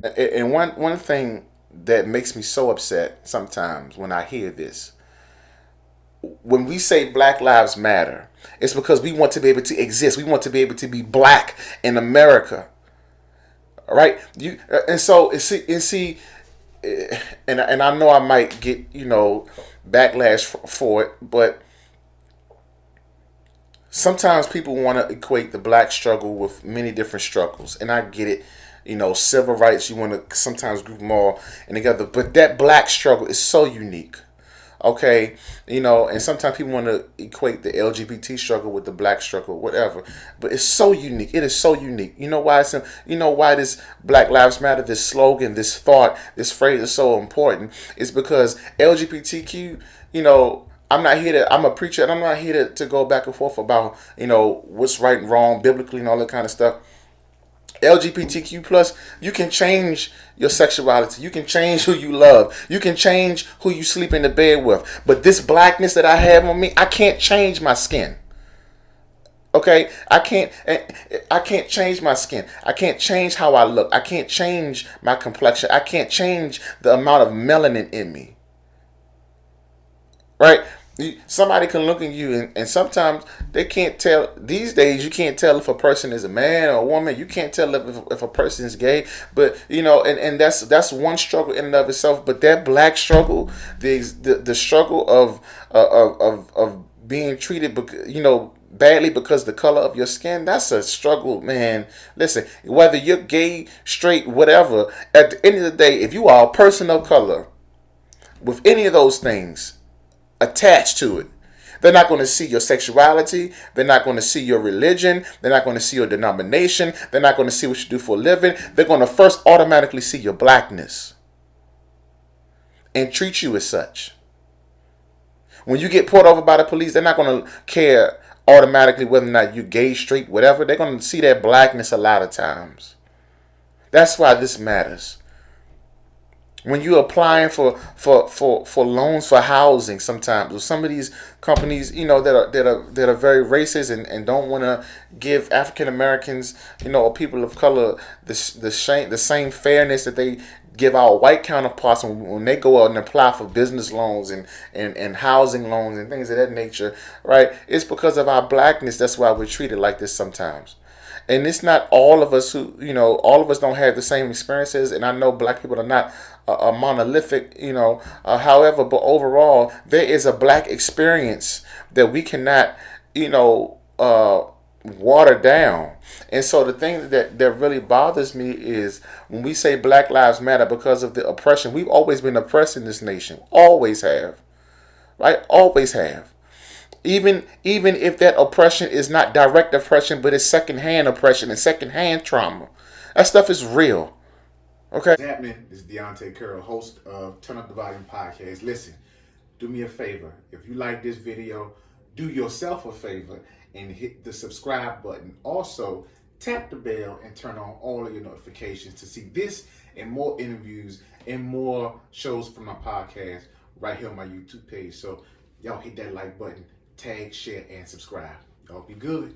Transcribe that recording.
And one thing that makes me so upset sometimes when I hear this, when we say Black Lives Matter, it's because we want to be able to exist. We want to be able to be black in America, right? You and so and see, and I know I might get backlash for it, but sometimes people want to equate the black struggle with many different struggles, and I get it. Civil rights, you want to sometimes group them all and together, but that black struggle is so unique. Okay, and sometimes people want to equate the LGBT struggle with the black struggle, whatever. But it's so unique. It is so unique. You know why why this Black Lives Matter, this slogan, this thought, this phrase is so important. It's because LGBTQ, I'm not here to. I'm a preacher, and I'm not here to go back and forth about what's right and wrong biblically and all that kind of stuff. LGBTQ plus, you can change your sexuality. You can change who you love. You can change who you sleep in the bed with. But this blackness that I have on me, I can't change my skin. Okay, I can't change my skin. I can't change how I look. I can't change my complexion. I can't change the amount of melanin in me. Right? Somebody can look at you, and sometimes they can't tell. These days, you can't tell if a person is a man or a woman. You can't tell if a person is gay. But and that's one struggle in and of itself. But that black struggle, the struggle of being treated, badly because the color of your skin, that's a struggle, man. Listen, whether you're gay, straight, whatever, at the end of the day, if you are a person of color with any of those things attached to it, they're not going to see your sexuality. They're not going to see your religion. They're not going to see your denomination. They're not going to see what you do for a living. They're going to first automatically see your blackness and treat you as such. When you get pulled over by the police, they're not going to care automatically whether or not you're gay, straight, whatever. They're going to see that blackness a lot of times. That's why this matters. When you're applying for loans for housing, sometimes with some of these companies, that are very racist and don't want to give African Americans, or people of color the same fairness that they give our white counterparts when they go out and apply for business loans and housing loans and things of that nature, right? It's because of our blackness. That's why we're treated like this sometimes. And it's not all of us all of us don't have the same experiences. And I know black people are not a monolithic, however, but overall, there is a black experience that we cannot, water down. And so the thing that really bothers me is when we say Black Lives Matter because of the oppression. We've always been oppressed in this nation. Always have. Right? Always have. Even if that oppression is not direct oppression, but it's secondhand oppression and secondhand trauma. That stuff is real. Okay? What's happening? This is Donte, Carroll, host of Turn Up the Volume podcast. Listen, do me a favor. If you like this video, do yourself a favor and hit the subscribe button. Also, tap the bell and turn on all of your notifications to see this and more interviews and more shows from my podcast right here on my YouTube page. So y'all hit that like button, tag, share, and subscribe. Y'all be good.